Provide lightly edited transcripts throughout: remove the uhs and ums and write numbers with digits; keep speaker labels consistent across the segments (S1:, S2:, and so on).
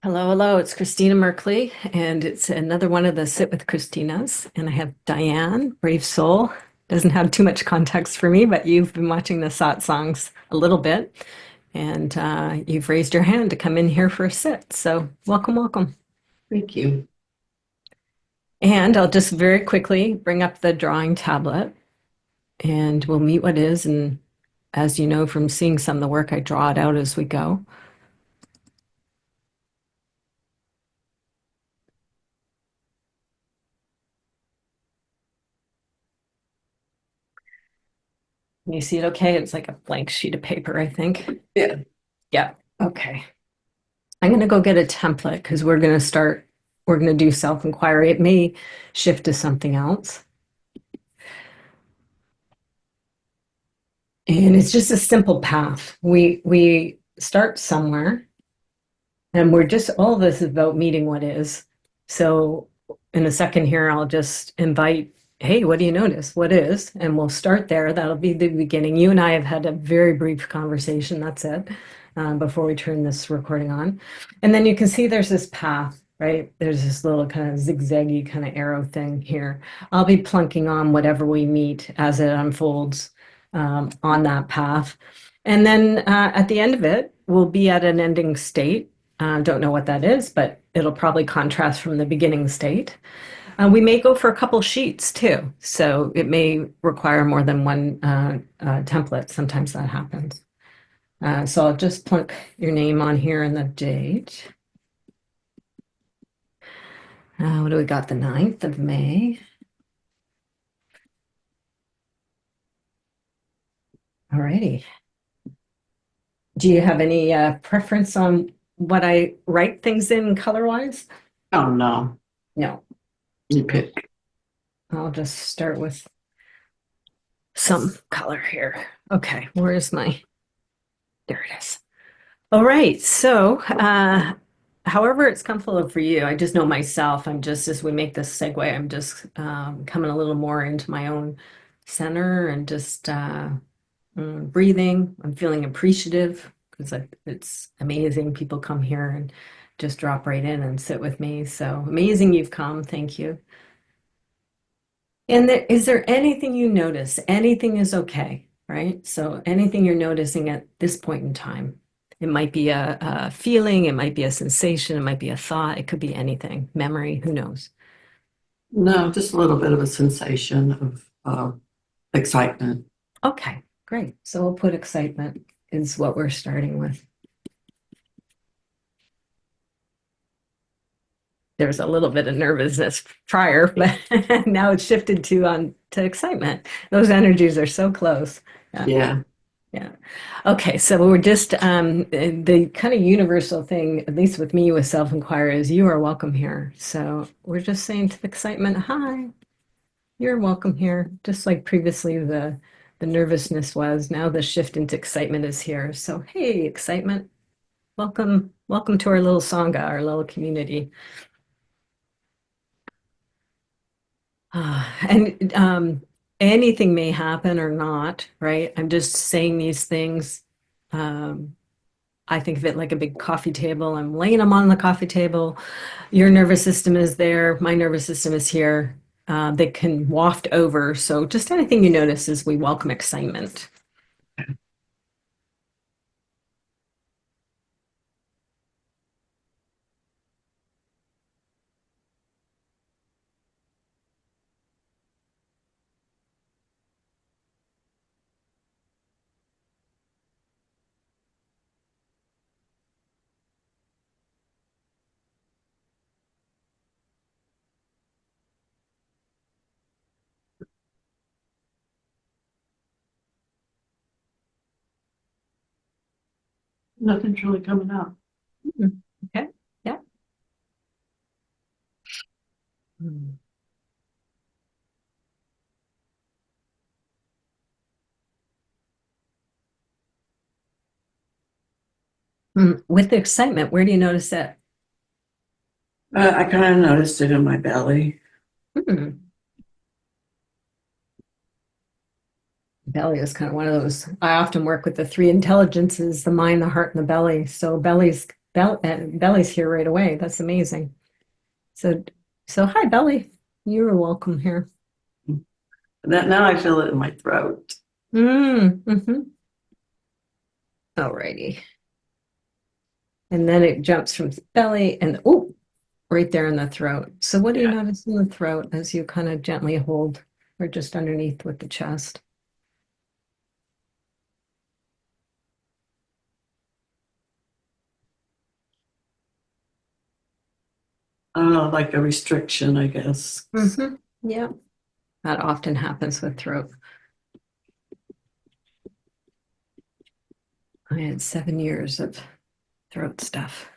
S1: Hello, hello. It's Christina Merkley, and it's another one of the Sit with Christinas. And I have Diane, brave soul. Doesn't have too much context for me, but you've been watching the Sat songs a little bit, and you've raised your hand to come in here for a sit. So welcome, welcome.
S2: Thank you.
S1: And I'll just very quickly bring up the drawing tablet, and we'll meet what is. And as you know from seeing some of the work, I draw it out as we go. Can you see it okay? It's like a blank sheet of paper, I think.
S2: Yeah.
S1: Yeah. Okay. I'm going to go get a template because we're going to do self-inquiry. It may shift to something else. And it's just a simple path. We start somewhere and we're just all of this is about meeting what is. So in a second here, I'll just invite, hey, what do you notice? What is? And we'll start there. That'll be the beginning. You and I have had a very brief conversation. That's it. Before we turn this recording on. And then you can see there's this path, right? There's this little kind of zigzaggy kind of arrow thing here. I'll be plunking on whatever we meet as it unfolds on that path. And then at the end of it, we'll be at an ending state. Don't know what that is, but it'll probably contrast from the beginning state. We may go for a couple sheets too, so it may require more than one template. Sometimes that happens. So I'll just plunk your name on here and the date. What do we got? The 9th of May. All righty. Do you have any preference on what I write things in color-wise?
S2: Oh, no.
S1: No.
S2: You pick.
S1: I'll just start with some color here. Okay, where's my, there it is. All right, so however it's comfortable for you, I just know myself, I'm just, as we make this segue, I'm just coming a little more into my own center and just breathing. I'm feeling appreciative because it's amazing. People come here and just drop right in and sit with me. So amazing you've come. Thank you. And is there anything you notice? Anything is okay, right? So anything you're noticing at this point in time. It might be a feeling, it might be a sensation, it might be a thought, it could be anything, memory, who knows?
S2: No, just a little bit of a sensation of excitement.
S1: Okay, great. So we'll put excitement is what we're starting with. There's a little bit of nervousness prior, but now it's shifted to excitement. Those energies are so close. Yeah.
S2: Yeah.
S1: Yeah. Okay, so we're just the kind of universal thing, at least with me with self-inquiry, is you are welcome here. So we're just saying to the excitement, hi, you're welcome here. Just like previously the nervousness was, now the shift into excitement is here. So hey, excitement, welcome, welcome to our little sangha, our little community. And anything may happen or not, right? I'm just saying these things. Um, I think of it like a big coffee table. I'm laying them on the coffee table. Your nervous system is there. My nervous system is here. They can waft over. So just anything you notice is we welcome excitement.
S2: Nothing's really coming up.
S1: Mhm. Okay. Yeah. Mm. With the excitement, where do you notice that?
S2: I kind of noticed it in my belly.
S1: Hmm. Belly is kind of one of those. I often work with the three intelligences, the mind, the heart, and the belly. So belly's Belly's here right away. That's amazing. So, so hi, Belly. You're welcome here.
S2: That now I feel it in my throat.
S1: Mm-hmm. Alrighty. And then it jumps from belly and oh, right there in the throat. So what do you
S2: Yeah.
S1: notice in the throat as you kind of gently hold or just underneath with the chest?
S2: Like a restriction, I guess.
S1: Mm-hmm. Yeah, that often happens with throat. I had 7 years of throat stuff.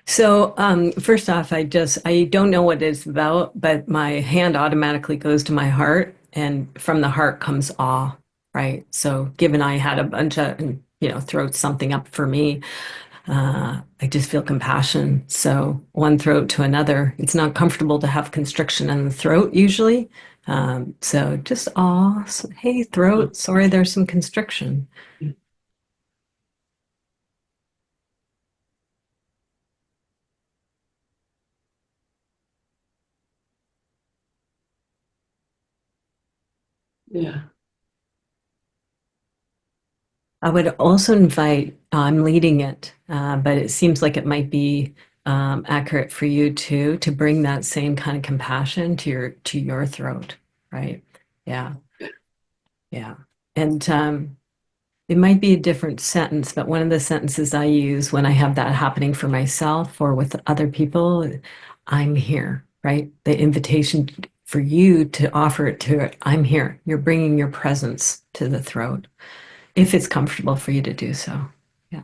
S1: So, first off, I don't know what it's about, but my hand automatically goes to my heart, and from the heart comes awe, right? So, given I had a bunch of, throat something up for me, I just feel compassion. So, one throat to another, it's not comfortable to have constriction in the throat usually. So, just awe. So, hey, throat, sorry, there's some constriction.
S2: Yeah.
S1: I would also invite, I'm leading it, but it seems like it might be accurate for you too, to bring that same kind of compassion to your throat, right? Yeah, yeah. And it might be a different sentence, but one of the sentences I use when I have that happening for myself or with other people, I'm here, right? The invitation for you to offer it to it, I'm here. You're bringing your presence to the throat if it's comfortable for you to do so. Yeah.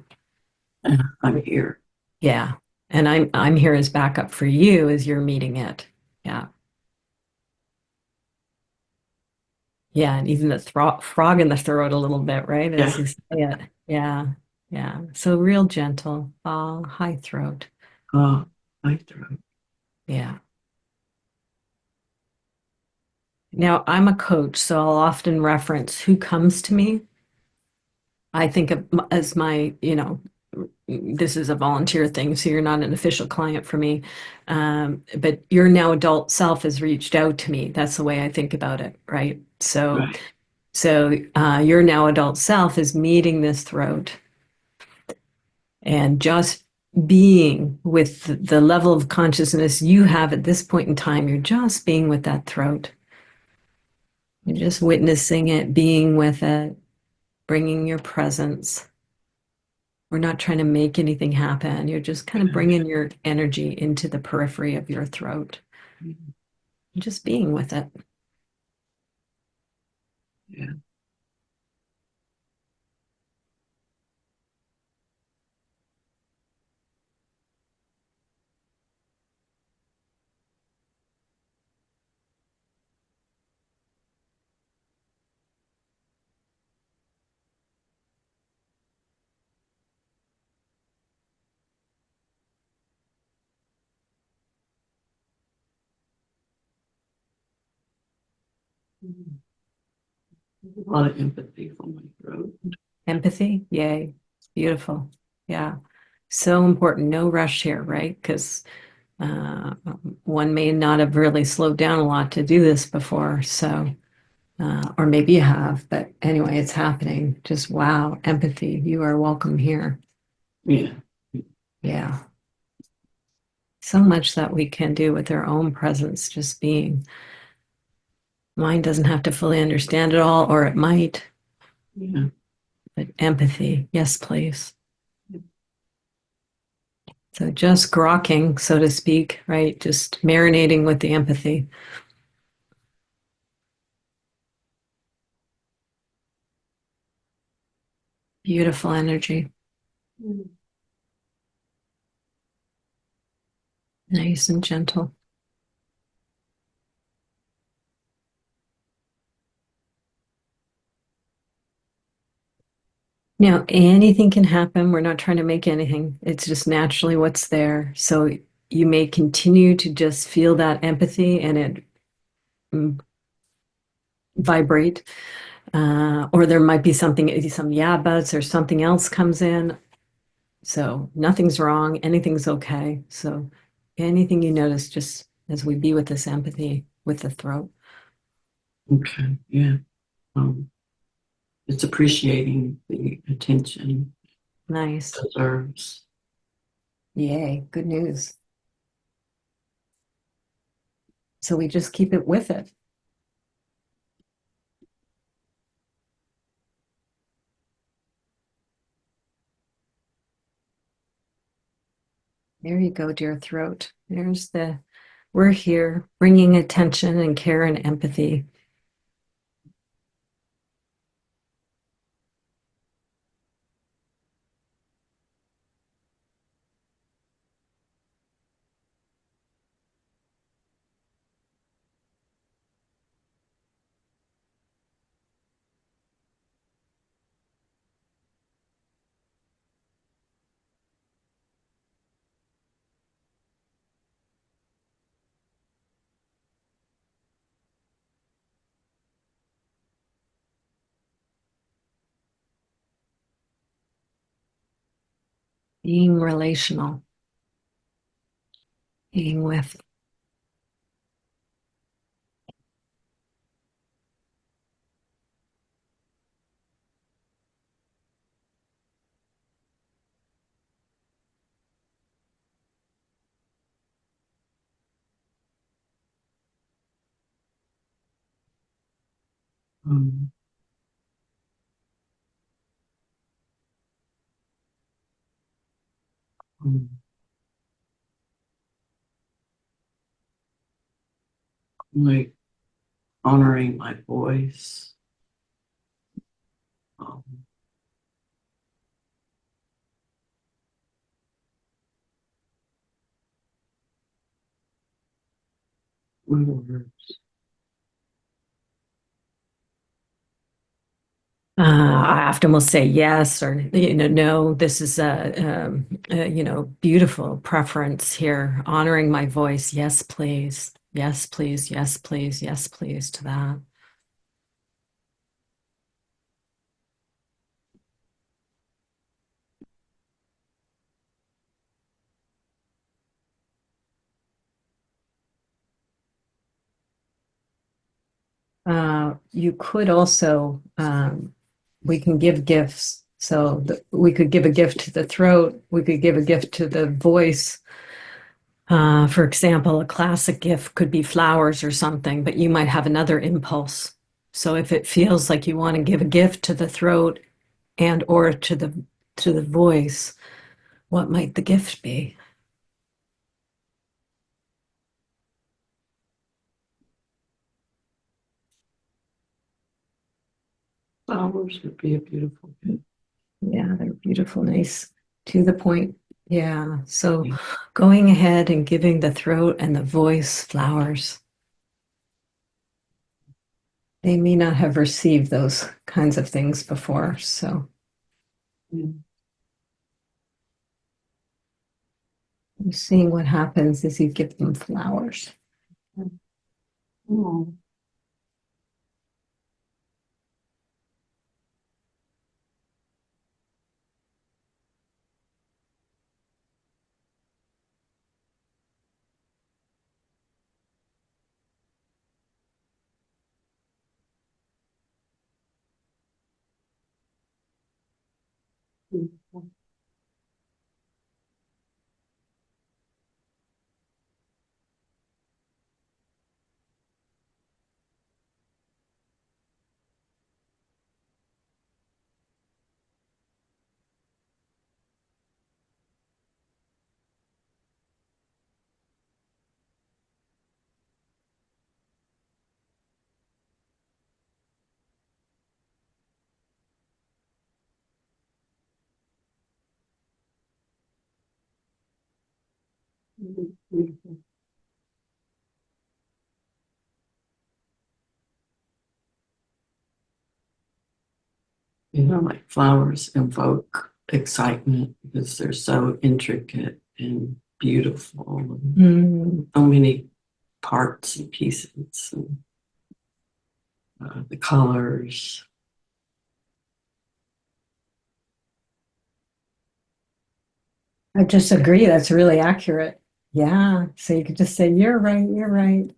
S2: I'm here.
S1: Yeah. And I'm here as backup for you as you're meeting it. Yeah. Yeah. And even the frog in the throat a little bit, right? As
S2: Yeah.
S1: you say it. Yeah. Yeah. So real gentle, high throat.
S2: Uh, my throat.
S1: Yeah. Now I'm a coach, so I'll often reference who comes to me. I think of as my, this is a volunteer thing, so you're not an official client for me. But your now adult self has reached out to me. That's the way I think about it, right? So,
S2: Right.
S1: your now adult self is meeting this throat and just being with the level of consciousness you have at this point in time. You're just being with that throat. You're just witnessing it, being with it, bringing your presence. We're not trying to make anything happen. You're just kind of bringing your energy into the periphery of your throat and just being with it.
S2: Yeah. A lot of empathy from my throat.
S1: Empathy, yay. Beautiful. Yeah. So important. No rush here, right? Because uh, one may not have really slowed down a lot to do this before. So, or maybe you have, but anyway, it's happening. Just wow. Empathy. You are welcome here.
S2: Yeah.
S1: Yeah. So much that we can do with our own presence, just being. Mind doesn't have to fully understand it all, or it might,
S2: Yeah.
S1: but empathy, yes, please. So just grokking, so to speak, right? Just marinating with the empathy. Beautiful energy, nice and gentle. Now, anything can happen. We're not trying to make anything. It's just naturally what's there. So you may continue to just feel that empathy and it vibrate. Or there might be something, some yeah buts or something else comes in. So nothing's wrong, anything's okay. So anything you notice, just as we be with this empathy with the throat.
S2: Okay, yeah. It's appreciating the attention
S1: Nice.
S2: it deserves.
S1: Yay, good news. So we just keep it with it. There you go, dear throat. We're here bringing attention and care and empathy. Being relational, being with.
S2: Um, um, like honoring my voice. Um, my words.
S1: I often will say yes or no. This is a beautiful preference here. Honoring my voice. Yes, please. Yes, please. Yes, please. Yes, please to that. You could also, we can give gifts. So we could give a gift to the throat. We could give a gift to the voice. For example, a classic gift could be flowers or something, but you might have another impulse. So if it feels like you want to give a gift to the throat and or to the voice, what might the gift be?
S2: Flowers would be a beautiful gift.
S1: Yeah, they're beautiful, nice, to the point. Yeah. So
S2: Yeah.
S1: going ahead and giving the throat and the voice flowers. They may not have received those kinds of things before. So
S2: Yeah.
S1: seeing what happens as you give them flowers.
S2: Oh. Beautiful. Beautiful. Like flowers invoke excitement because they're so intricate and beautiful, and
S1: Mm.
S2: so many parts and pieces, and the colors.
S1: I just agree. That's really accurate. Yeah. So you could just say, you're right, you're right.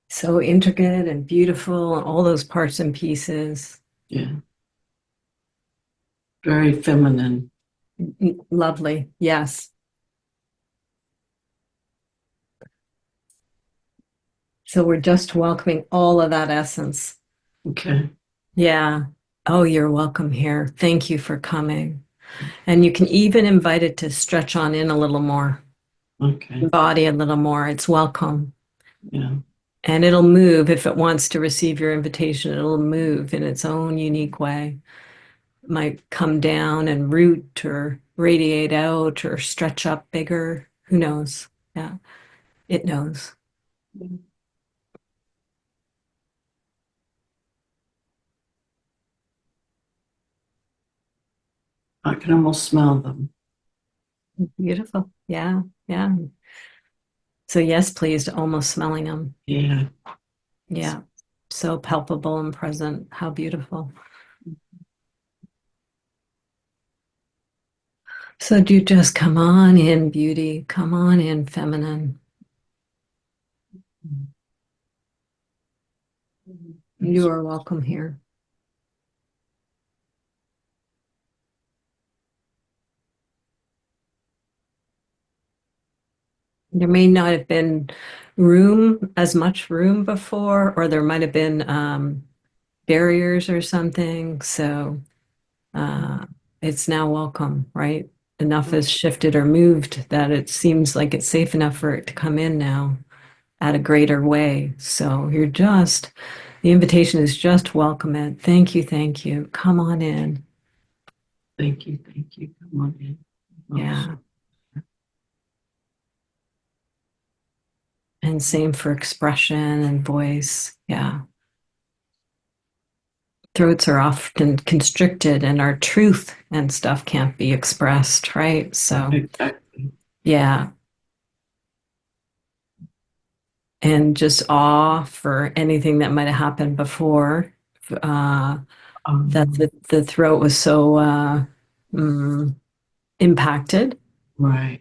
S1: So intricate and beautiful, and all those parts and pieces.
S2: Yeah. Very feminine.
S1: Lovely. Yes. So we're just welcoming all of that essence.
S2: Okay.
S1: Yeah. Oh, you're welcome here. Thank you for coming. And you can even invite it to stretch on in a little more,
S2: Okay.
S1: body a little more. It's welcome.
S2: Yeah.
S1: And it'll move if it wants to receive your invitation. It'll move in its own unique way. It might come down and root or radiate out or stretch up bigger. Who knows? Yeah, it knows.
S2: I can almost smell them.
S1: Beautiful. Yeah, yeah. So yes, please, almost smelling them.
S2: Yeah.
S1: Yeah. So palpable and present. How beautiful. So do just come on in, beauty. Come on in, feminine. You are welcome here. There may not have been as much room before, or there might have been barriers or something. So uh, it's now welcome, right? Enough has shifted or moved that it seems like it's safe enough for it to come in now at a greater way. So the invitation is just welcome it. Thank you, thank you. Come on in.
S2: Thank you. Thank you. Come on in.
S1: Yeah. And same for expression and voice. Yeah. Throats are often constricted and our truth and stuff can't be expressed, right? So,
S2: Exactly.
S1: yeah. And just awe for anything that might have happened before. Uh, that the throat was so mm, impacted.
S2: Right.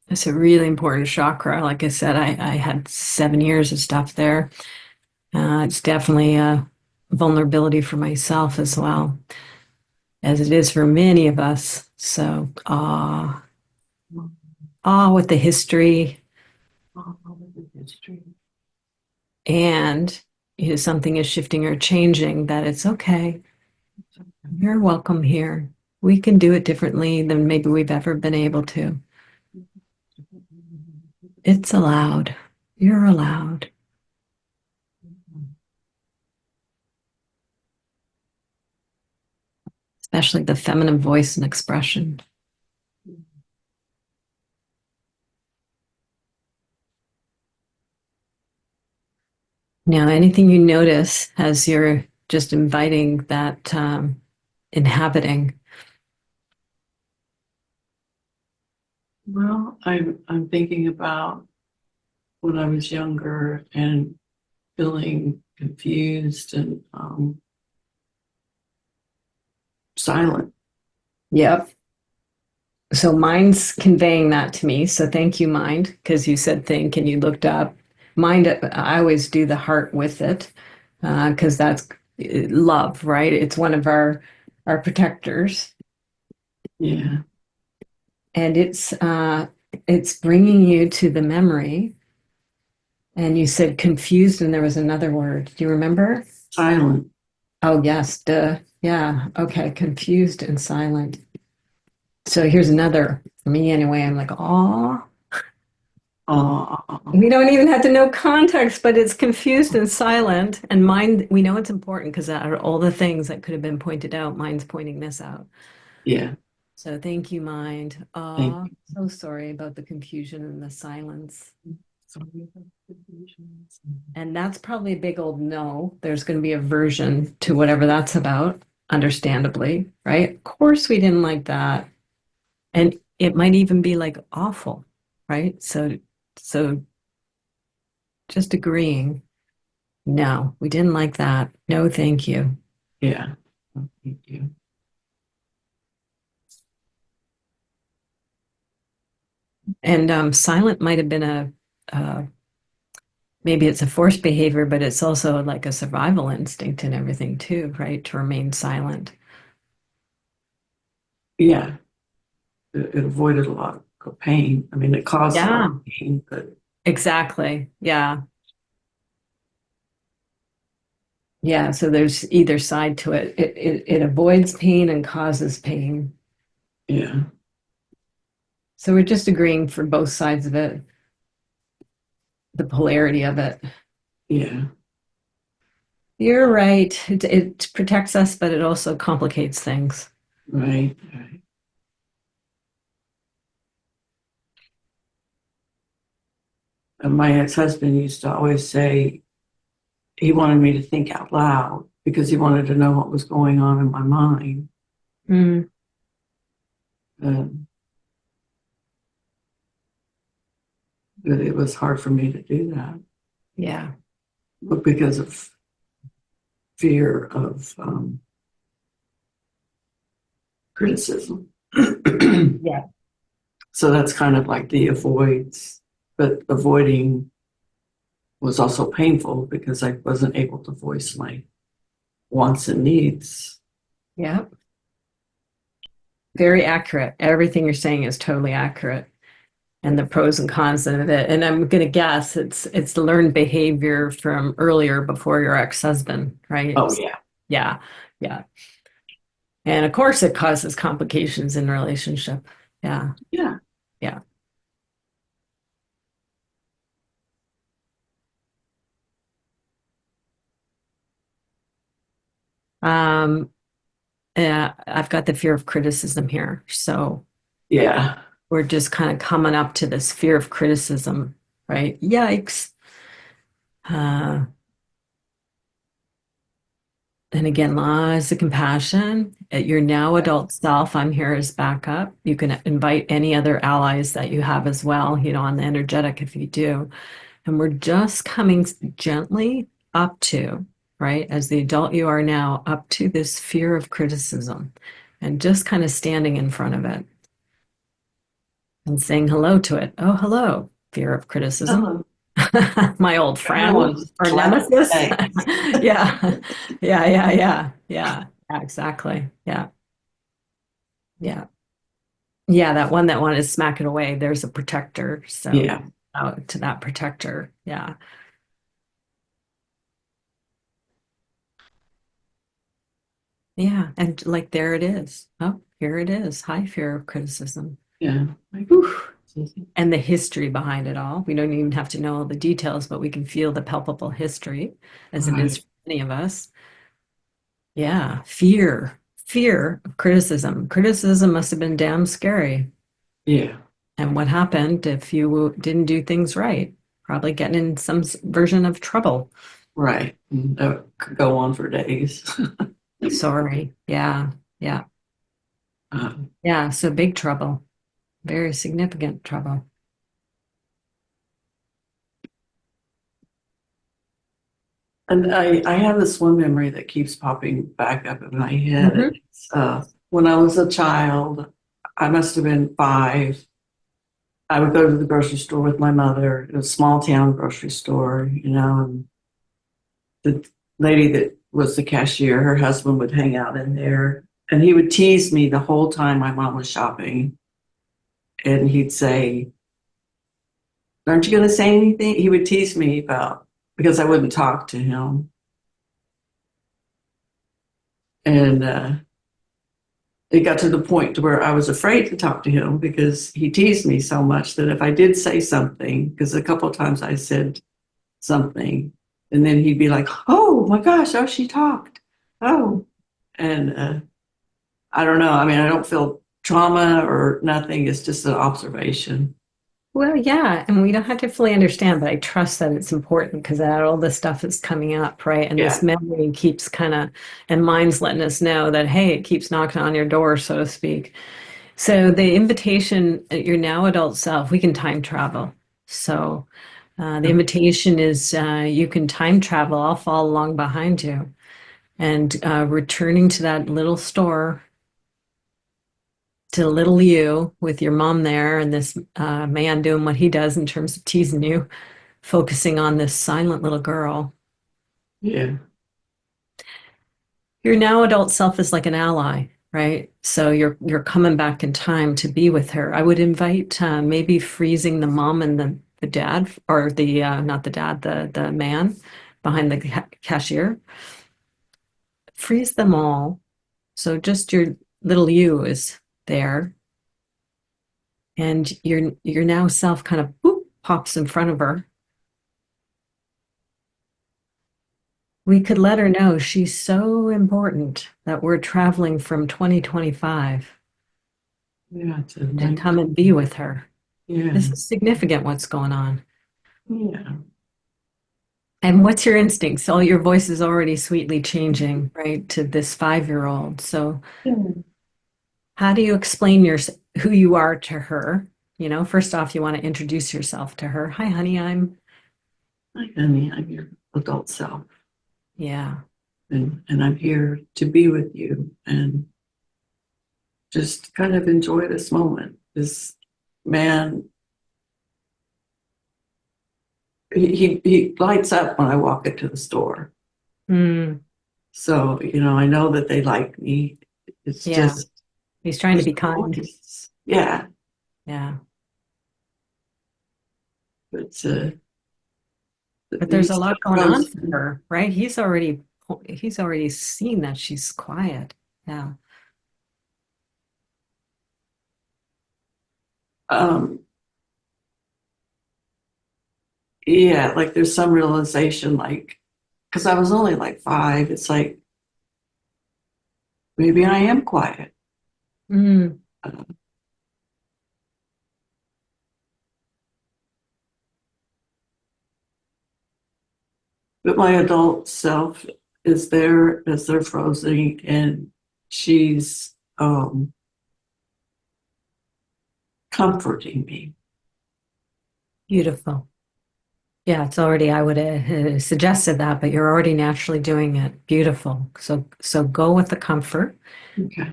S1: It's a really important chakra. Like I said, I had 7 years of stuff there. It's definitely a vulnerability for myself as well, as it is for many of us. So, with the history,
S2: All over the history.
S1: and something is shifting or changing, that it's okay. You're welcome here. We can do it differently than maybe we've ever been able to. It's allowed. You're allowed. Especially the feminine voice and expression. Now, anything you notice as you're just inviting that inhabiting.
S2: Well, I'm thinking about when I was younger and feeling confused and silent.
S1: Yep. So mind's conveying that to me. So thank you, mind, because you said think and you looked up. Mind, I always do the heart with it because that's love, right? It's one of our protectors,
S2: Yeah.
S1: and it's bringing you to the memory. And you said confused, and there was another word. Do you remember?
S2: Silent.
S1: Oh, yes, duh. Yeah. Okay. Confused and silent. So here's another, for me anyway. I'm like, oh,
S2: Oh,
S1: we don't even have to know context, but it's confused and silent. And mind, we know it's important because out of all the things that could have been pointed out, mind's pointing this out.
S2: yeah.
S1: So thank you, mind.
S2: Thank
S1: Oh, so sorry about the confusion and the silence.
S2: you. Sorry about the confusions.
S1: And that's probably a big old no. There's going to be a version to whatever that's about, understandably, right? Of course, we didn't like that. And it might even be like awful, right? So just agreeing, no, we didn't like that. No, thank you.
S2: Yeah. Thank you.
S1: And silent might have been uh, maybe it's a forced behavior, but it's also like a survival instinct and everything too, right? To remain silent.
S2: Yeah, it avoided a lot of pain. I mean, it caused a lot
S1: Yeah,
S2: of pain, but
S1: exactly. Yeah. Yeah. So there's either side to it. It avoids pain and causes pain.
S2: yeah,
S1: So we're just agreeing for both sides of it, the polarity of it.
S2: yeah,
S1: You're right. It protects us, but it also complicates things.
S2: right, right. And my ex-husband used to always say he wanted me to think out loud because he wanted to know what was going on in my mind.
S1: Mm,
S2: Um, but it was hard for me to do that,
S1: yeah.
S2: but because of fear of criticism.
S1: Yeah.
S2: So that's kind of like the avoids, but avoiding was also painful because I wasn't able to voice my wants and needs.
S1: Yeah. Very accurate. Everything you're saying is totally accurate. And the pros and cons of it. And I'm gonna guess it's learned behavior from earlier before your ex-husband, right?
S2: Oh yeah,
S1: Yeah. Yeah. And of course it causes complications in relationship. Yeah.
S2: yeah,
S1: Yeah. Um, yeah, I've got the fear of criticism here. So
S2: yeah,
S1: we're just kind of coming up to this fear of criticism, right? Yikes. Uh, and again, laws of compassion. At your now adult self, I'm here as backup. You can invite any other allies that you have as well, on the energetic if you do. And we're just coming gently up to, right, as the adult you are now, up to this fear of criticism and just kind of standing in front of it and saying hello to it. Oh, hello, fear of criticism.
S2: hello.
S1: My old friend
S2: Everyone's
S1: or
S2: clapping
S1: nemesis.
S2: thanks.
S1: Yeah. Yeah, yeah, yeah. Yeah. Yeah, exactly. Yeah. Yeah. Yeah, that one that wanted to smack it away. There's a protector. So
S2: Yeah,
S1: out to that protector. Yeah. Yeah. And like there it is. Oh, here it is. High fear of criticism.
S2: yeah.
S1: Whew. And the history behind it all. We don't even have to know all the details, but we can feel the palpable history as it is
S2: Right.
S1: for many of us. Yeah, fear of criticism. Criticism must have been damn scary.
S2: Yeah,
S1: And what happened if you didn't do things right? Probably getting in some version of trouble.
S2: right. And that could go on for days.
S1: Sorry. Yeah, yeah,
S2: Um,
S1: yeah. So big trouble, very significant trouble.
S2: and I have this one memory that keeps popping back up in my head.
S1: Hmm.
S2: It's, when I was a child, I must have been 5. I would go to the grocery store with my mother. It was a small town grocery store, and the lady that was the cashier, her husband would hang out in there and he would tease me the whole time my mom was shopping. And he'd say, aren't you going to say anything? He would tease me about because I wouldn't talk to him. And it got to the point to where I was afraid to talk to him because he teased me so much that if I did say something, because a couple of times I said something, and then he'd be like, "Oh my gosh, oh she talked, oh," and I don't know. I mean, I don't feel trauma or nothing. It's just an observation.
S1: Well, yeah, and we don't have to fully understand, but I trust that it's important because that all this stuff is coming up, right? And this
S2: Yeah,
S1: memory keeps kind of, and mind's letting us know that, hey, it keeps knocking on your door, so to speak. So the invitation at your now adult self, we can time travel. So the invitation is you can time travel. I'll follow along behind you and returning to that little store to little you with your mom there and this man doing what he does in terms of teasing you, focusing on this silent little girl.
S2: Yeah.
S1: Your now adult self is like an ally, right? So you're coming back in time to be with her. I would invite maybe freezing the mom and the dad, or the not the dad, the man behind the cashier. Freeze them all. So just your little you is there, and your now self kind of boop, pops in front of her. We could let her know she's so important that we're traveling from 2025
S2: Yeah.
S1: to come and be with her.
S2: Yeah.
S1: This is significant what's going on.
S2: Yeah.
S1: And what's your instincts? All your voice is already sweetly changing, right, to this 5-year-old. So
S2: Yeah.
S1: how do you explain who you are to her? First off, you want to introduce yourself to her. Hi, honey,
S2: Hi, honey, I'm your adult self,
S1: yeah,
S2: and I'm here to be with you and just kind of enjoy this moment. This man, he lights up when I walk into the store.
S1: mm,
S2: So, I know that they like me. It's
S1: yeah.
S2: just
S1: He's trying to
S2: his
S1: be kind.
S2: voice. Yeah.
S1: Yeah.
S2: But
S1: But there's a
S2: he's so
S1: lot going on for
S2: frozen.
S1: her, right? He's already seen that she's quiet. Yeah.
S2: Um, yeah, like there's some realization, like, because I was only like 5, it's like maybe I am quiet.
S1: Mm,
S2: Uh, but my adult self is there as they're frozen, and she's comforting me.
S1: beautiful. Yeah, I would have suggested that, but you're already naturally doing it. Beautiful. So go with the comfort.
S2: Okay.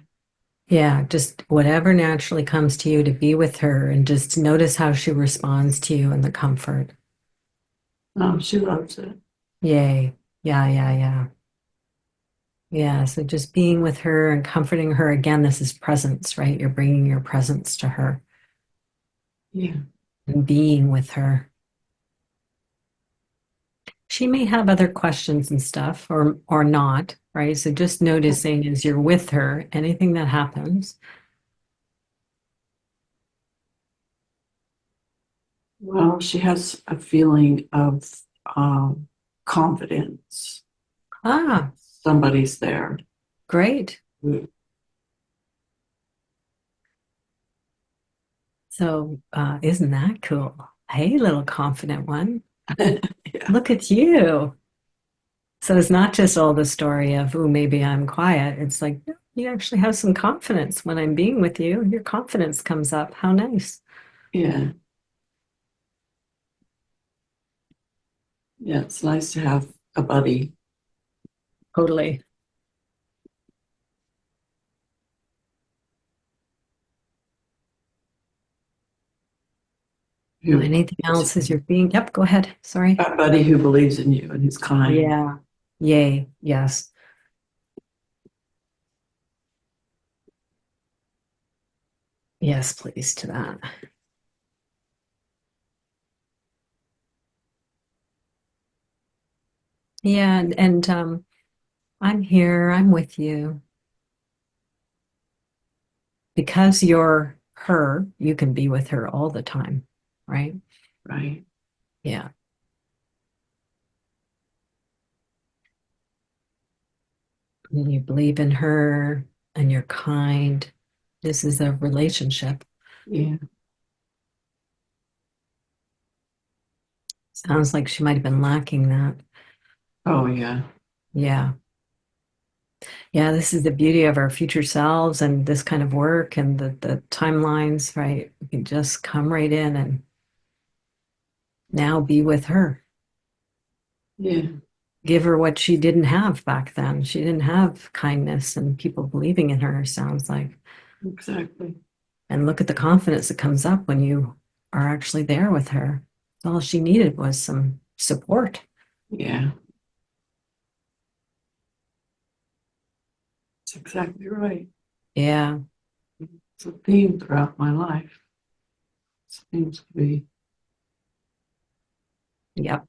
S1: Yeah, just whatever naturally comes to you to be with her and just notice how she responds to you in the comfort.
S2: She loves it.
S1: Yay. Yeah, yeah, yeah. Yeah, so just being with her and comforting her again, this is presence, right? You're bringing your presence to her
S2: Yeah.
S1: and being with her. She may have other questions and stuff or not, right? So just noticing as you're with her, anything that happens.
S2: Well, she has a feeling of um, confidence.
S1: Ah,
S2: Somebody's there.
S1: great. So isn't that cool? Hey, little confident one.
S2: Yeah.
S1: Look at you. So it's not just all the story of, oh, maybe I'm quiet. It's like, no, you actually have some confidence when I'm being with you. Your confidence comes up. How nice.
S2: Yeah. Yeah. It's nice to have a buddy
S1: Totally.
S2: who
S1: Anything else as you're being, yep, go ahead. Sorry.
S2: a buddy who believes in you and who's kind.
S1: Yeah. Yay. Yes. Yes, please to that. Yeah. And I'm here. I'm with you. Because you're her, you can be with her all the time, right?
S2: Right.
S1: Yeah. And you believe in her and you're kind. This is a relationship.
S2: Yeah.
S1: Sounds like she might have been lacking that.
S2: Oh, yeah.
S1: Yeah. Yeah, this is the beauty of our future selves and this kind of work and the timelines, right? We can just come right in and now be with her.
S2: Yeah.
S1: Give her what she didn't have back then. She didn't have kindness and people believing in her, sounds like.
S2: Exactly.
S1: And look at the confidence that comes up when you are actually there with her. All she needed was some support.
S2: Yeah, that's exactly right.
S1: Yeah.
S2: It's a theme throughout my life. It seems to be.
S1: Yep.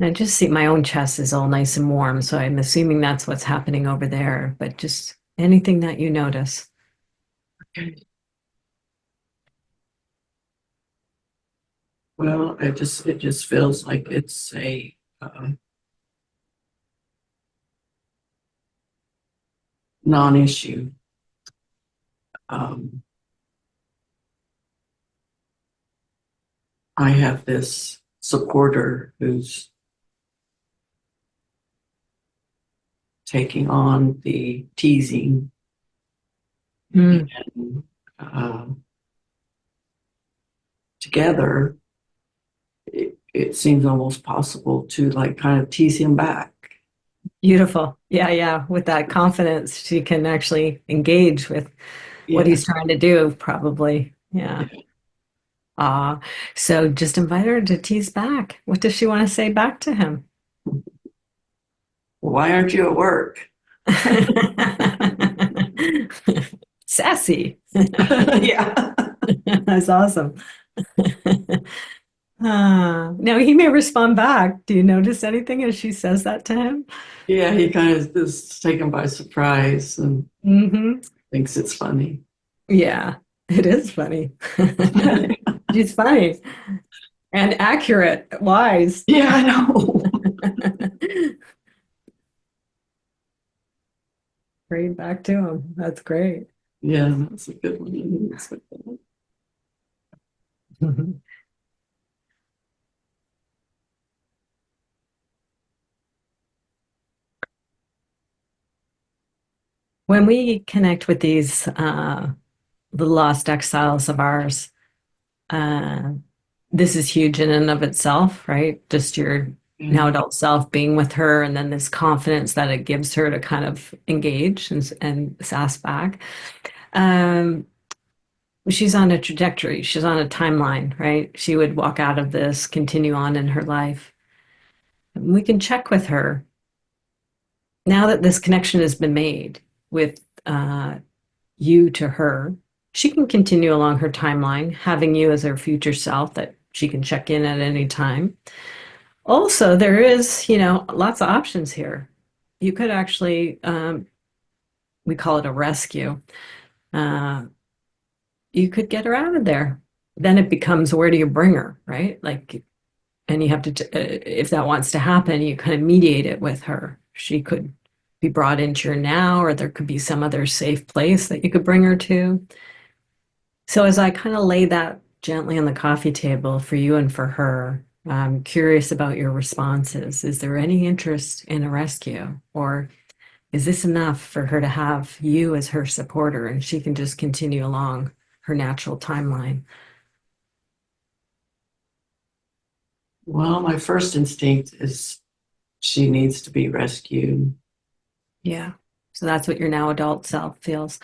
S1: I just see my own chest is all nice and warm, so I'm assuming that's what's happening over there. But just anything that you notice.
S2: Well, it just feels like it's a non-issue. Um, I have this supporter who's taking on the teasing,
S1: Mm,
S2: and uh, together it seems almost possible to like kind of tease him back.
S1: beautiful. Yeah, yeah. With that confidence, she can actually engage with what
S2: Yeah.
S1: he's trying to do, probably. Yeah.
S2: Yeah.
S1: Ah, so just invite her to tease back. What does she want to say back to him?
S2: Why aren't you at work?
S1: Sassy.
S2: Yeah.
S1: That's awesome. Now he may respond back. Do you notice anything as she says that to him?
S2: Yeah, he kind of is taken by surprise and
S1: Hmm.
S2: thinks it's funny.
S1: Yeah, it is funny. She's funny and accurate, wise.
S2: Yeah, I know.
S1: Right back to him. That's great.
S2: Yeah, that's a good one. I didn't expect that.
S1: When we connect with these the lost exiles of ours, uh, this is huge in and of itself, right? Just your
S2: Yeah.
S1: now adult self being with her, and then this confidence that it gives her to kind of engage and sass back. Um, she's on a trajectory, she's on a timeline, right? She would walk out of this, continue on in her life. And we can check with her now that this connection has been made with you to her. She can continue along her timeline, having you as her future self that she can check in at any time. Also, there is, lots of options here. You could actually, we call it a rescue. Uh, you could get her out of there. Then it becomes where do you bring her, right? Like, and you have to, if that wants to happen, you kind of mediate it with her. She could be brought into your now, or there could be some other safe place that you could bring her to. So as I kind of lay that gently on the coffee table for you and for her, I'm curious about your responses. Is there any interest in a rescue? Or is this enough for her to have you as her supporter and she can just continue along her natural timeline?
S2: Well, my first instinct is she needs to be rescued.
S1: Yeah. So that's what your now adult self feels.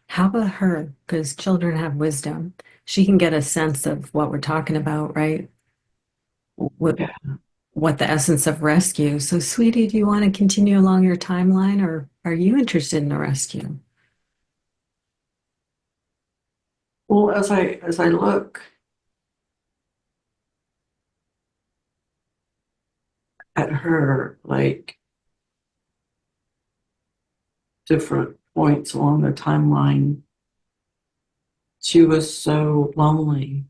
S1: How about her? Because children have wisdom. She can get a sense of what we're talking about, right? What,
S2: Yeah.
S1: what the essence of rescue. So, sweetie, do you want to continue along your timeline or are you interested in a rescue?
S2: Well, as I look at her, like different points along the timeline, she was so lonely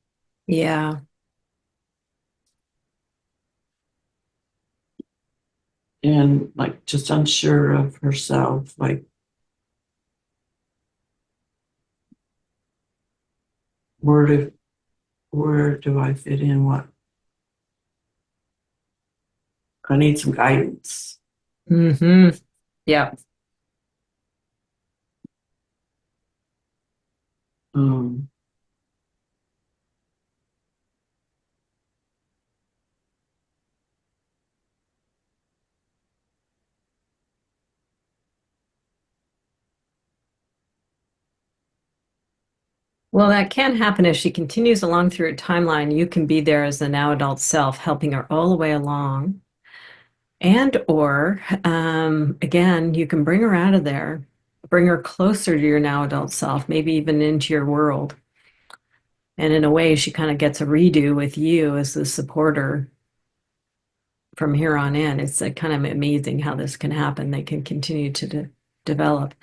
S1: Yeah.
S2: and like just unsure of herself. Like, where do where do I fit in? What I need some guidance.
S1: Hmm. Yeah.
S2: Um,
S1: Well, that can happen if she continues along through her timeline. You can be there as the now adult self, helping her all the way along. And or again, you can bring her out of there, bring her closer to your now adult self, maybe even into your world. And in a way, she kind of gets a redo with you as the supporter from here on in. It's kind of amazing how this can happen. They can continue to develop.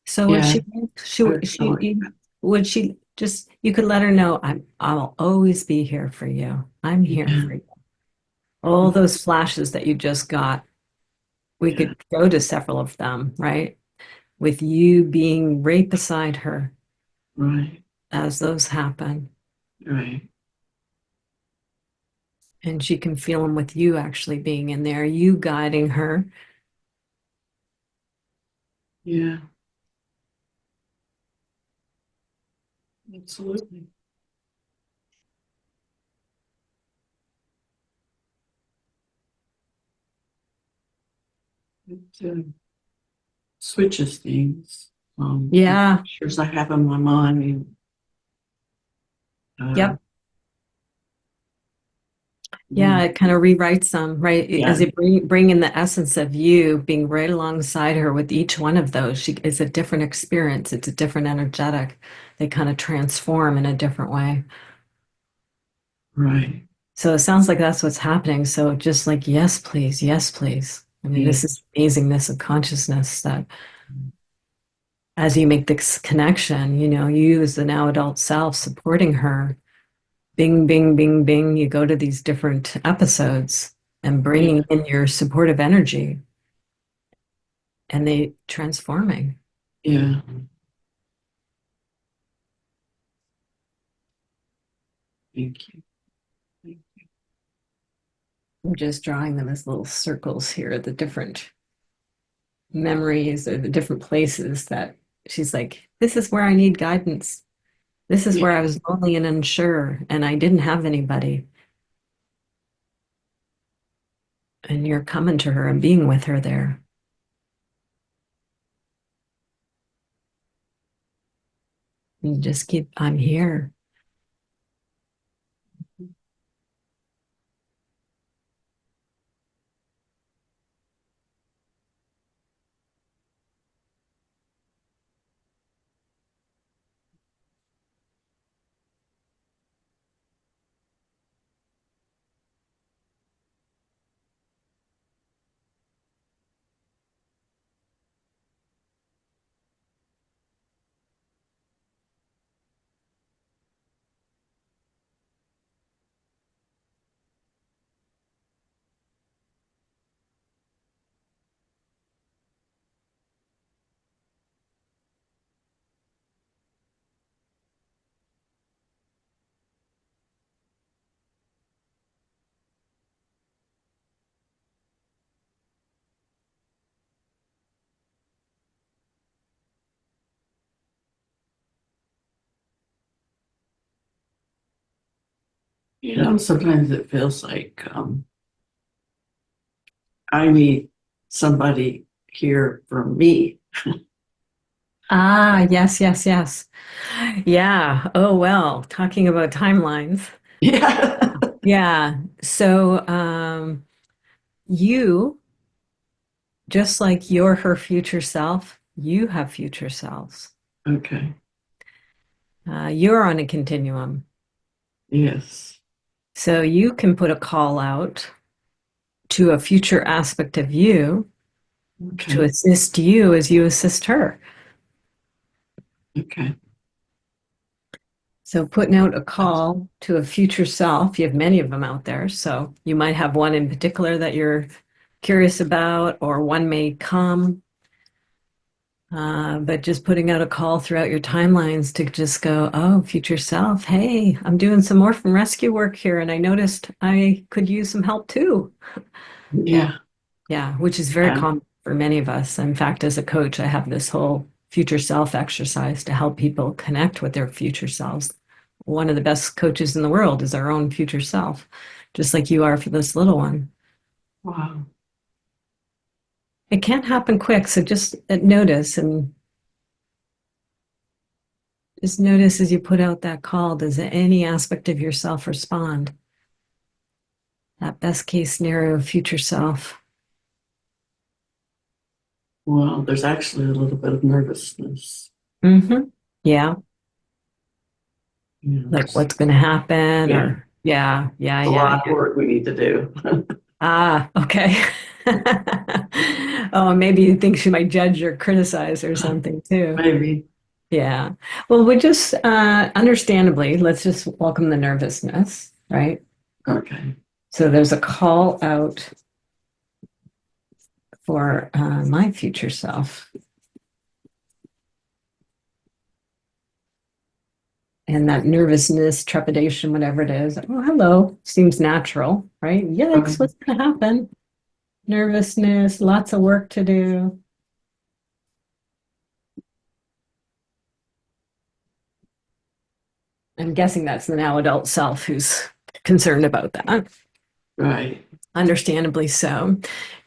S1: So would
S2: Yeah, I feel like that.
S1: would she just, you could let her know, I'll always be here for you. I'm here
S2: Yeah,
S1: for you. All those flashes that you just got, we
S2: yeah,
S1: could go to several of them, right? With you being right beside her
S2: right,
S1: as those happen.
S2: right.
S1: And she can feel them with you actually being in there, you guiding her.
S2: Yeah, absolutely. It switches things. The
S1: Yeah.
S2: pictures I have in my mind. Uh,
S1: Yep. Yeah,
S2: mm,
S1: it kind of rewrites them, right?
S2: yeah,
S1: As it bring in the essence of you being right alongside her with each one of those. She is a different experience. It's a different energetic. They kind of transform in a different way.
S2: right.
S1: So it sounds like that's what's happening. So just like, yes, please, yes, please. I mean,
S2: Yeah,
S1: this is amazingness of consciousness that as you make this connection, you as the now adult self supporting her, bing, bing, bing, bing, you go to these different episodes and
S2: yeah,
S1: bringing in your supportive energy and they transforming.
S2: yeah. Thank you. Thank
S1: I'm just drawing them as little circles here, the different memories or the different places that she's like, this is where I need guidance. This is
S2: you.
S1: where I was lonely and unsure and I didn't have anybody. And you're coming to her and being with her there. And just keep, I'm here.
S2: Sometimes it feels like I need somebody here for me.
S1: Ah, yes, yes, yes. Yeah. Oh, well, talking about timelines.
S2: Yeah.
S1: Yeah. So, you, just like you're her future self, you have future selves.
S2: Okay.
S1: You're on a continuum.
S2: Yes.
S1: So you can put a call out to a future aspect of you to
S2: Okay.
S1: assist you as you assist her.
S2: Okay.
S1: So putting out a call to a future self, you have many of them out there. So you might have one in particular that you're curious about, or one may come. But just putting out a call throughout your timelines to just go, oh, future self, hey, I'm doing some orphan rescue work here, and I noticed I could use some help too.
S2: Yeah.
S1: Yeah, which is very
S2: Yeah.
S1: common for many of us. In fact, as a coach, I have this whole future self exercise to help people connect with their future selves. One of the best coaches in the world is our own future self, just like you are for this little one.
S2: Wow.
S1: It can't happen quick, so just notice and Just notice as you put out that call, does any aspect of yourself respond? That best case scenario, future self.
S2: Well, there's actually a little bit of nervousness.
S1: Mm-hmm. Yeah.
S2: You know,
S1: Like what's going to happen
S2: yeah,
S1: or yeah, yeah,
S2: it's a
S1: yeah,
S2: lot of
S1: yeah.
S2: work we need to do.
S1: Ah, okay. Oh, maybe you think she might judge or criticize or something too.
S2: Maybe.
S1: Yeah. Well, we just understandably, let's just welcome the nervousness, right?
S2: Okay.
S1: So there's a call out for my future self. And that nervousness, trepidation, whatever it is. Oh, hello. Seems natural, right? Yikes,
S2: Um,
S1: what's going to happen? Nervousness, lots of work to do. I'm guessing that's the now adult self who's concerned about that.
S2: right.
S1: Understandably so.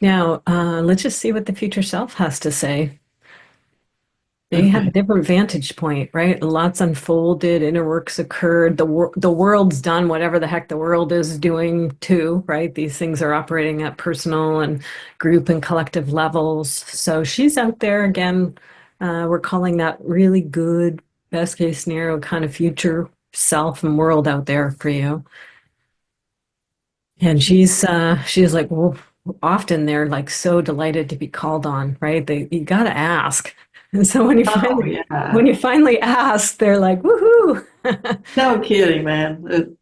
S1: Now, let's just see what the future self has to say. They have a
S2: Okay.
S1: different vantage point, right? Lots unfolded, inner works occurred. The world's done whatever the heck the world is doing too, right? These things are operating at personal and group and collective levels. So she's out there again. We're calling that really good, best case scenario kind of future self and world out there for you. And she's like, well, often they're like so delighted to be called on, right? You gotta ask. And so
S2: Oh, yeah.
S1: when you finally ask, they're like, woohoo.
S2: No kidding, man.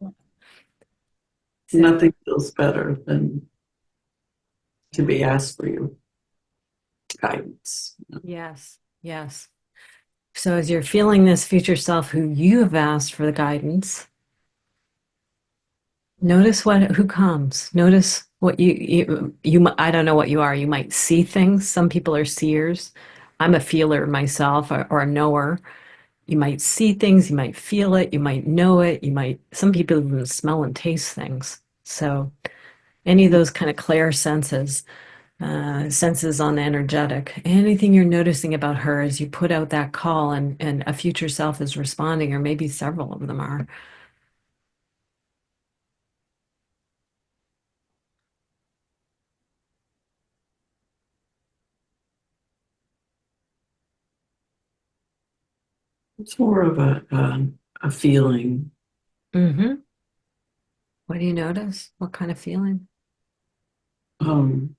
S1: So
S2: Nothing feels better than to be asked for your guidance.
S1: yes, yes. So as you're feeling this future self who you have asked for the guidance, notice who comes. Notice what I don't know what you are. You might see things. Some people are seers. I'm a feeler myself or a knower. You might see things, you might feel it, you might know it, some people even smell and taste things. So any of those kind of clair senses, senses on the energetic, anything you're noticing about her as you put out that call and a future self is responding, or maybe several of them are.
S2: It's more of a feeling.
S1: Mm-hmm. What do you notice? What kind of feeling?
S2: Um,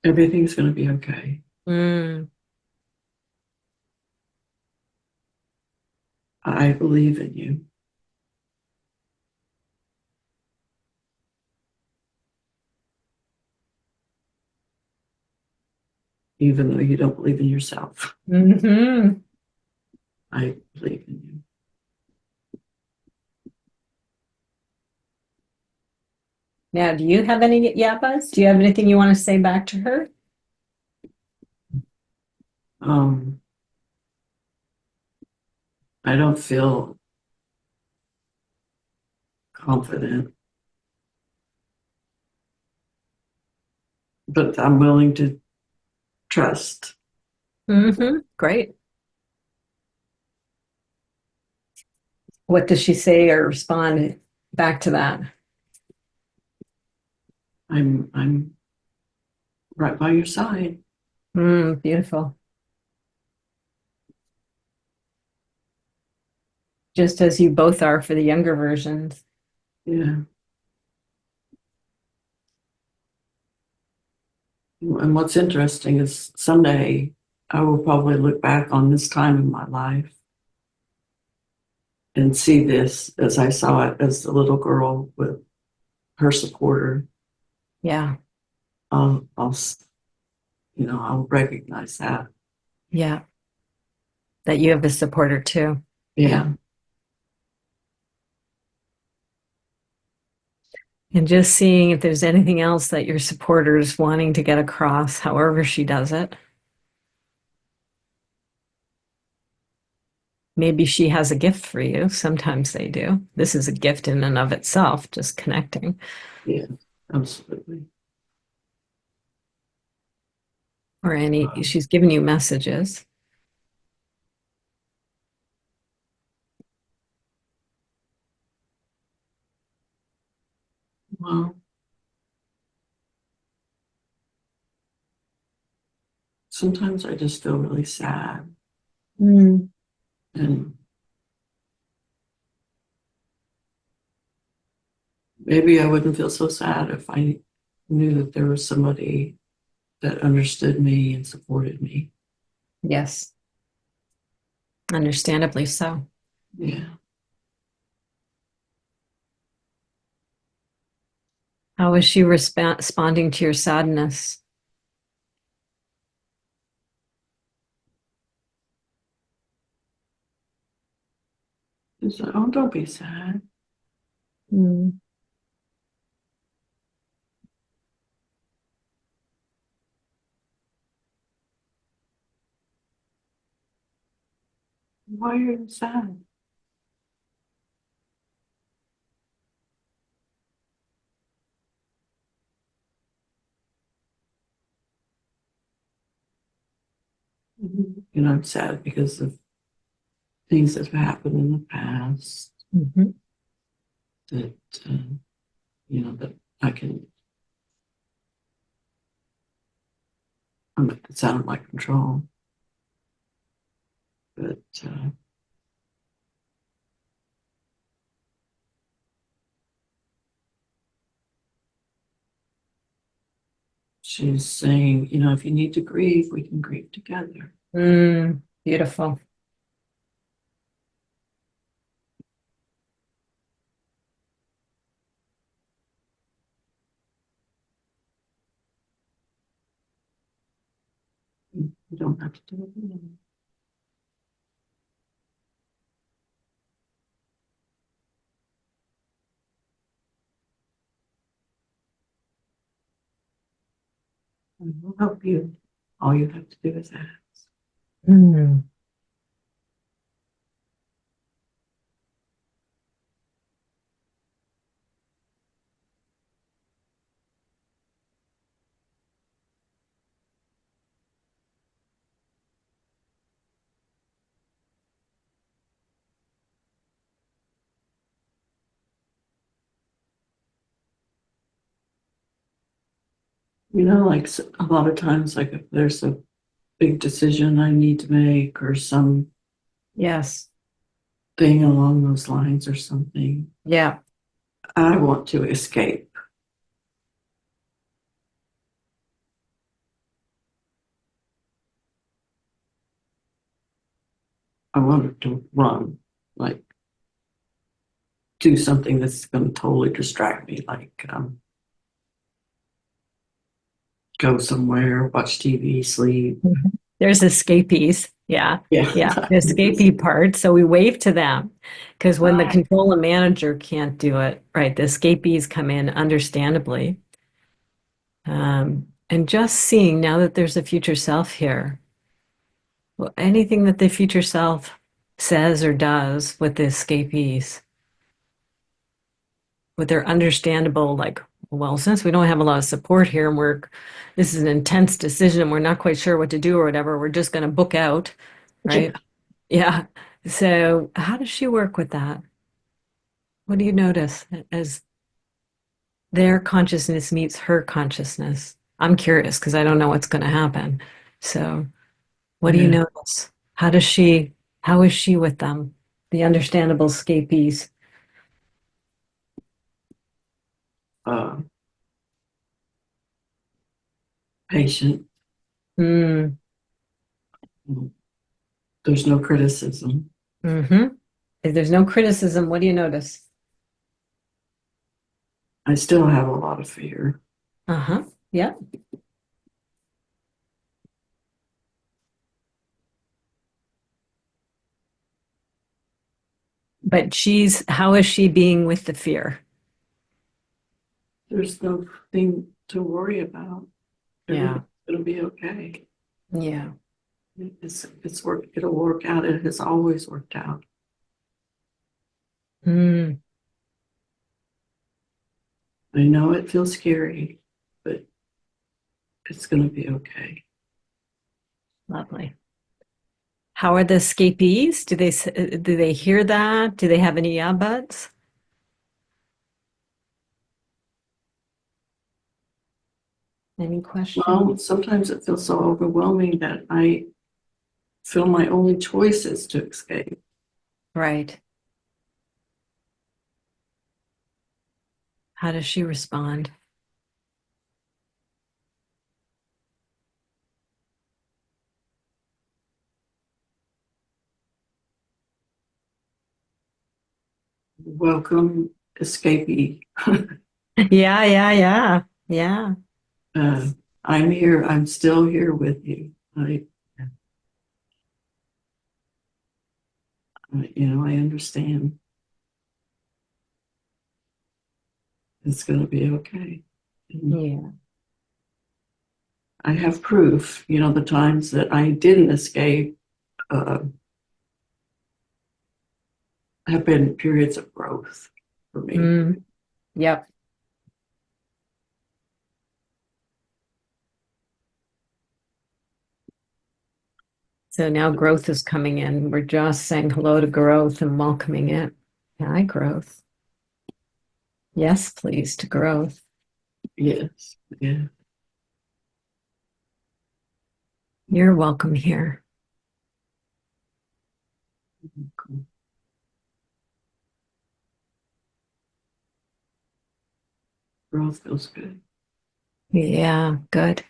S2: Everything's going to be okay.
S1: Mm,
S2: I believe in you. Even though you don't believe in yourself.
S1: hmm
S2: I believe in you.
S1: Now, do you have any yapas? Do you have anything you want to say back to her?
S2: Um, I don't feel confident, but I'm willing to trust.
S1: Great. What does she say or respond back to that?
S2: I'm right by your side.
S1: Beautiful. Just as you both are for the younger versions.
S2: Yeah. And what's interesting is someday I will probably look back on this time in my life and see this as I saw it as the little girl with her supporter.
S1: Yeah,
S2: I'll I'll recognize that.
S1: yeah. That you have a supporter too. Yeah.
S2: Yeah.
S1: And just seeing if there's anything else that your supporter is wanting to get across, however she does it. Maybe she has a gift for you. Sometimes they do. This is a gift in and of itself, just connecting.
S2: Yeah. Absolutely.
S1: She's given you messages.
S2: Well, sometimes I just feel really sad.
S1: Mm.
S2: And maybe I wouldn't feel so sad if I knew that there was somebody that understood me and supported me.
S1: Yes, understandably so.
S2: Yeah.
S1: How is she responding to your sadness?
S2: She said, oh, don't be sad.
S1: Mm.
S2: Why are you sad? I'm sad because of things that have happened in the past
S1: Mhm.
S2: that, that I can, it's out of my control. But she's saying, if you need to grieve, we can grieve together.
S1: Beautiful.
S2: You don't have to do it alone. I will help you. All you have to do is ask.
S1: Mm.
S2: Like a lot of times, like if there's a big decision I need to make or something
S1: Yes.
S2: along those lines or something,
S1: Yeah.
S2: I want to escape. I want to run, like do something that's going to totally distract me, like go somewhere, watch TV, sleep.
S1: Mhm. There's escapees. Yeah.
S2: Yeah.
S1: Yeah. The escapee part. So we wave to them because when the
S2: Right.
S1: controller manager can't do it, right, the escapees come in understandably. And just seeing now that there's a future self here, well, anything that the future self says or does with the escapees, with their understandable, like, well, since we don't have a lot of support here and this is an intense decision and we're not quite sure what to do or whatever, we're just going to book out,
S2: Yeah.
S1: right? Yeah. So, how does she work with that? What do you notice as their consciousness meets her consciousness? I'm curious because I don't know what's going to happen. So, what do you
S2: Yeah.
S1: notice? How is she with them? The understandable escapees.
S2: Uh, Patient.
S1: Mm,
S2: There's no criticism.
S1: mm-hmm. If there's no criticism, what do you notice?
S2: I still have a lot of fear.
S1: Uh-huh. Yeah. But how is she being with the fear?
S2: There's nothing to worry about.
S1: Yeah.
S2: Everything's going to be okay.
S1: Yeah.
S2: It'll work out. It has always worked out.
S1: Mm,
S2: I know it feels scary, but it's going to be okay.
S1: lovely. How are the escapees? Do they hear that? Do they have any yeah buts? Any question?
S2: Well, sometimes it feels so overwhelming that I feel my only choice is to escape.
S1: Right. How does she respond?
S2: Welcome, escapee.
S1: Yeah, yeah, yeah, yeah.
S2: Uh, I'm here. I'm still here with you. I understand. It's going to be okay. And
S1: Yeah.
S2: I have proof. The times that I didn't escape uh, have been periods of growth for me.
S1: Mm, yep. So now growth is coming in. We're just saying hello to growth and welcoming it. Hi, growth. Yes, please, to growth.
S2: Yes. Yeah.
S1: You're welcome here.
S2: Cool. Growth feels good.
S1: Yeah, good.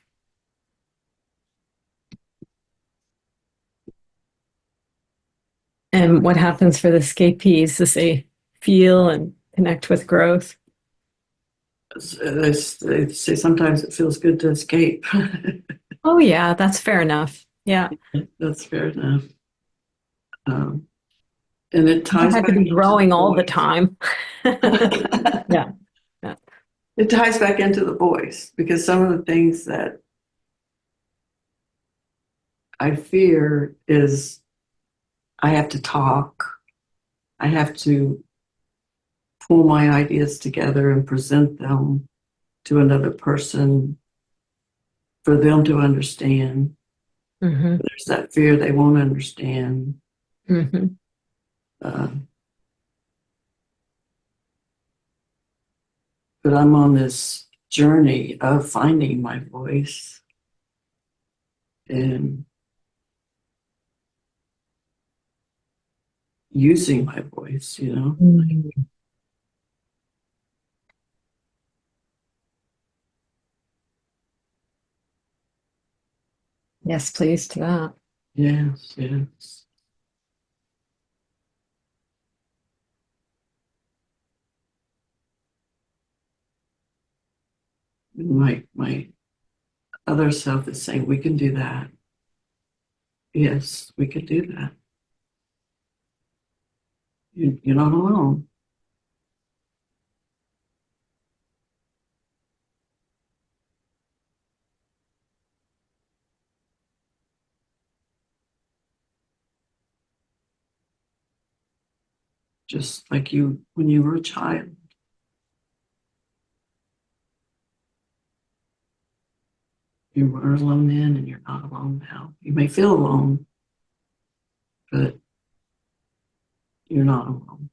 S1: And what happens for the escapees as they feel and connect with growth?
S2: They say sometimes it feels good to escape.
S1: Oh, yeah, that's fair enough. Yeah.
S2: That's fair enough. Um, and it
S1: I
S2: ties
S1: had to
S2: back
S1: be
S2: into the
S1: growing all the
S2: voice.
S1: time. Yeah. Yeah.
S2: It ties back into the voice because some of the things that I fear is I have to talk. I have to pull my ideas together and present them to another person for them to understand.
S1: Hmm.
S2: There's that fear they won't understand.
S1: Hmm.
S2: Uh, but I'm on this journey of finding my voice and using my voice.
S1: Yes, please to that.
S2: Yes, yes. My other self is saying, we can do that. Yes, we could do that. You're not alone. Just like you when you were a child. You were alone then and you're not alone now. You may feel alone, but you're not alone.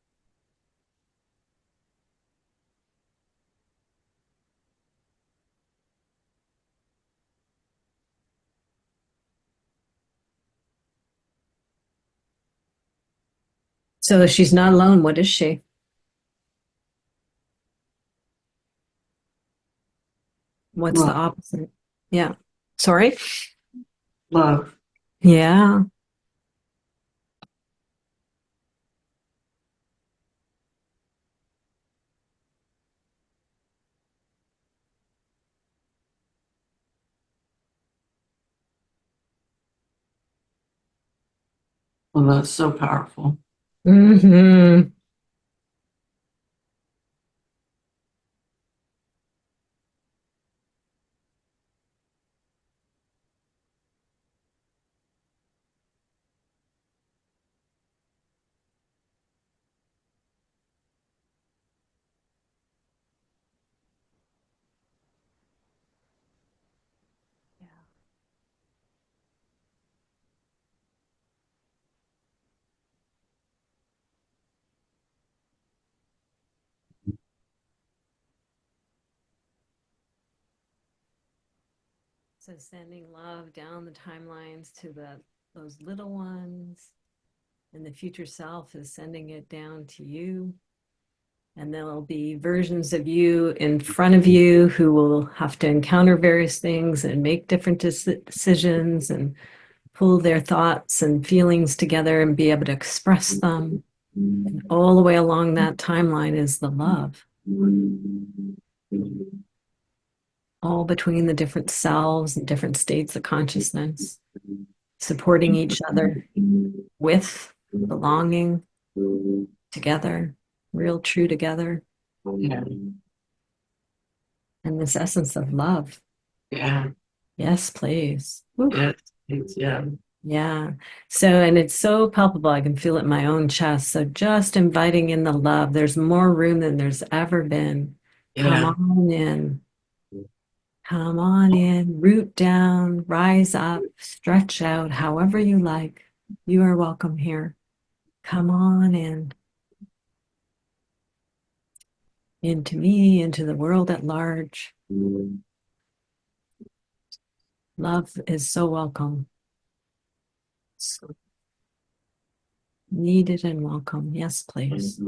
S1: So if she's not alone, what is she? What's the
S2: Love,
S1: opposite? Yeah. Sorry?
S2: love.
S1: Yeah.
S2: Well, that's so powerful.
S1: Hmm. So sending love down the timelines to those little ones, and the future self is sending it down to you. And there'll be versions of you in front of you who will have to encounter various things and make different decisions and pull their thoughts and feelings together and be able to express them. And all the way along that timeline is the love, all between the different selves and different states of consciousness, supporting each other with belonging together, real true together.
S2: Yeah.
S1: And this essence of love.
S2: Yeah.
S1: Yes, please. Woo.
S2: Yes. Yeah.
S1: Yeah. So, and it's so palpable. I can feel it in my own chest. So just inviting in the love. There's more room than there's ever been. Come
S2: Yeah.
S1: on in. Come on in. Root down, rise up, stretch out, however you like. You are welcome here. Come on in. Into me, into the world at large. Love is so welcome. So needed and welcome. Yes, please.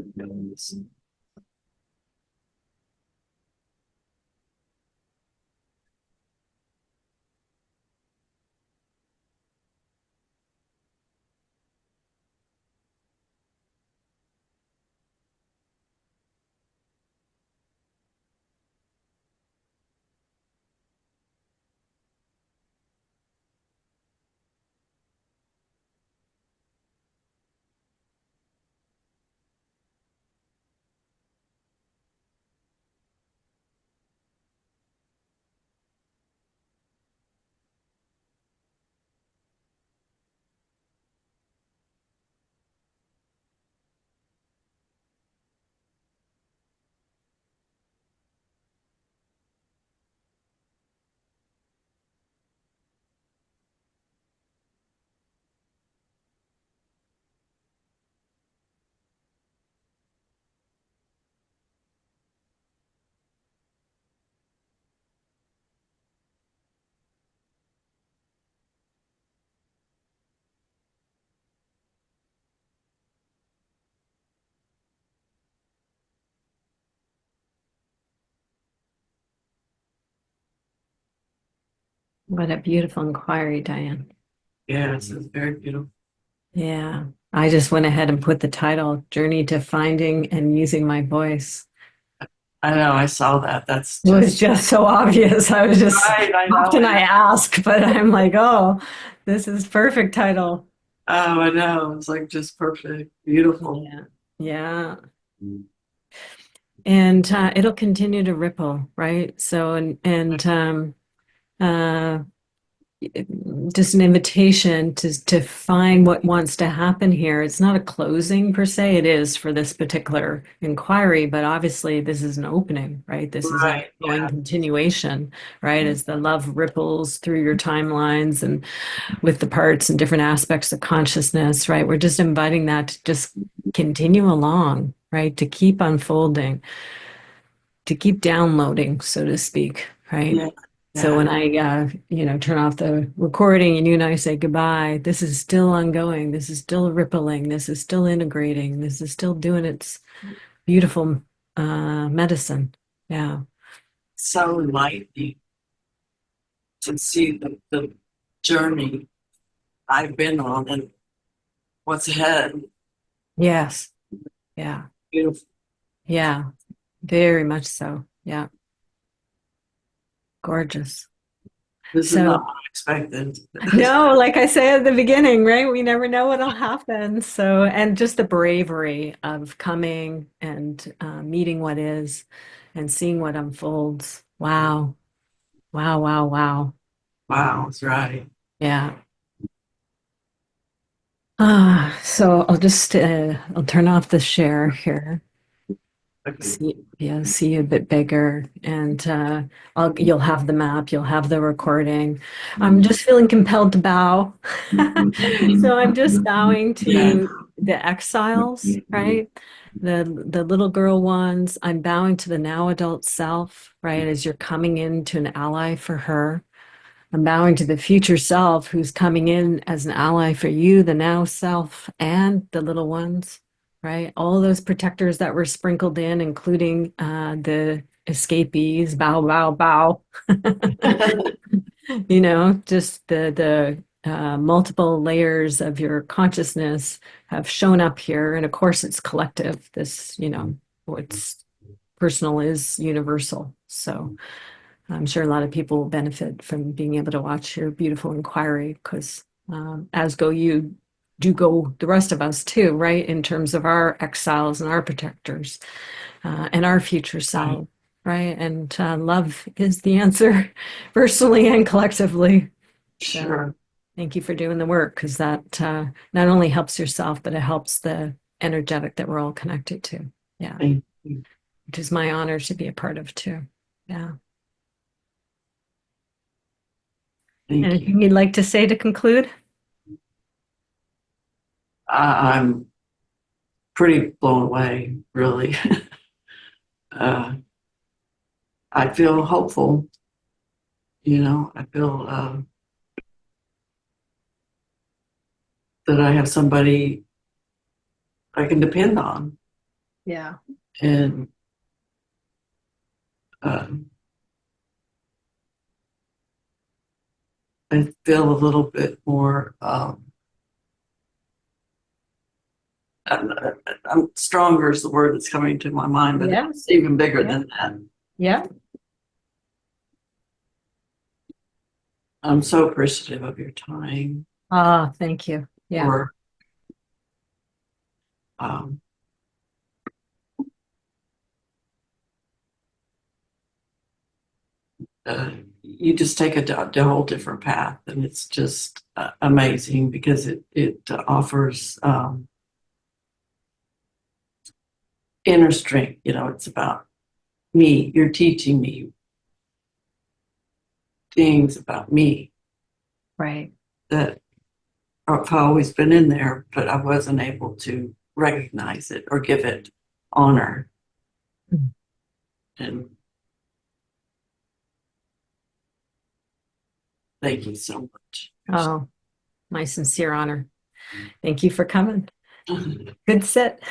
S1: What a beautiful inquiry, Diane.
S2: Yes. It's very beautiful.
S1: Yeah. I just went ahead and put the title Journey to Finding and Using My Voice.
S2: I know. I saw that. That's
S1: It was
S2: just
S1: just so obvious. I was just,
S2: right. I
S1: often
S2: know.
S1: I ask, but I'm like, oh, this is perfect title.
S2: Oh, I know. It's like just perfect. Beautiful.
S1: Yeah. Yeah. And it'll continue to ripple, right? So, uh, just an invitation to find what wants to happen here. It's not a closing per se. It is for this particular inquiry, but obviously this is an opening, right? This is an
S2: Right.
S1: ongoing
S2: Yeah.
S1: continuation, right? As the love ripples through your timelines and with the parts and different aspects of consciousness, right? We're just inviting that to just continue along, right? To keep unfolding, to keep downloading, so to speak, right?
S2: Yeah.
S1: So
S2: Yeah.
S1: when I, turn off the recording and you and I say goodbye, this is still ongoing. This is still rippling. This is still integrating. This is still doing its beautiful medicine. Yeah.
S2: So enlightening to see the journey I've been on and what's ahead.
S1: Yes. Yeah.
S2: Beautiful.
S1: Yeah. Very much so. Yeah. Gorgeous.
S2: This is not
S1: So,
S2: what I expected.
S1: no, like I say at the beginning, right? We never know what'll happen. So, and just the bravery of coming and meeting what is and seeing what unfolds. Wow. Wow, wow, wow.
S2: Wow, that's right.
S1: Yeah. So I'll turn off the share here.
S2: Okay.
S1: See you a bit bigger, and you'll have the map, you'll have the recording. I'm just feeling compelled to bow. So I'm just bowing
S2: Yeah.
S1: to the exiles, right? The little girl ones. I'm bowing to the now adult self, right? As you're coming into an ally for her. I'm bowing to the future self who's coming in as an ally for you, the now self, and the little ones, right? All those protectors that were sprinkled in, including the escapees, bow, bow, bow. You know, just the multiple layers of your consciousness have shown up here. And of course, it's collective. This, you know, what's personal is universal. So I'm sure a lot of people will benefit from being able to watch your beautiful inquiry because as go you, do go the rest of us too, right? In terms of our exiles and our protectors and our future self, right? And love is the answer, personally and collectively. So
S2: Sure.
S1: thank you for doing the work because that not only helps yourself, but it helps the energetic that we're all connected to. Yeah,
S2: Thank you.
S1: which is my honor to be a part of too. Yeah.
S2: Thank you.
S1: Anything you'd like to say to conclude?
S2: I'm pretty blown away, really. uh, I feel hopeful. You know, I feel that I have somebody I can depend on,
S1: Yeah.
S2: and uh, I feel a little bit more. I'm stronger is the word that's coming to my mind, but
S1: Yeah.
S2: it's even bigger
S1: Yeah.
S2: than that.
S1: Yeah.
S2: I'm so appreciative of your time,
S1: Ah, thank you. Yeah.
S2: or um, you just take a whole different path, and it's just amazing because it offers inner strength. You know, it's about me. You're teaching me things about me
S1: Right.
S2: that have always been in there, but I wasn't able to recognize it or give it honor.
S1: Mm.
S2: And thank you so much.
S1: Oh, my sincere honor. Thank you for coming. Good sit.